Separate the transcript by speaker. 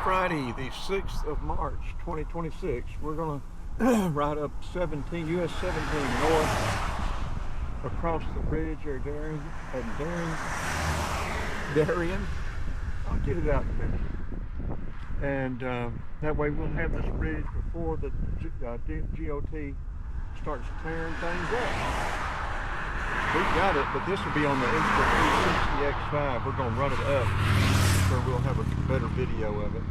Speaker 1: Friday, the 6th of March, 2026. We're going to ride up US 17 north across the bridge or Darien. I'll get it out in a minute. And that way we'll have this bridge before the GOT starts tearing things up. We've got it, but this will be on the Insta360 X5. We're going to run it up where we'll have a better video of it.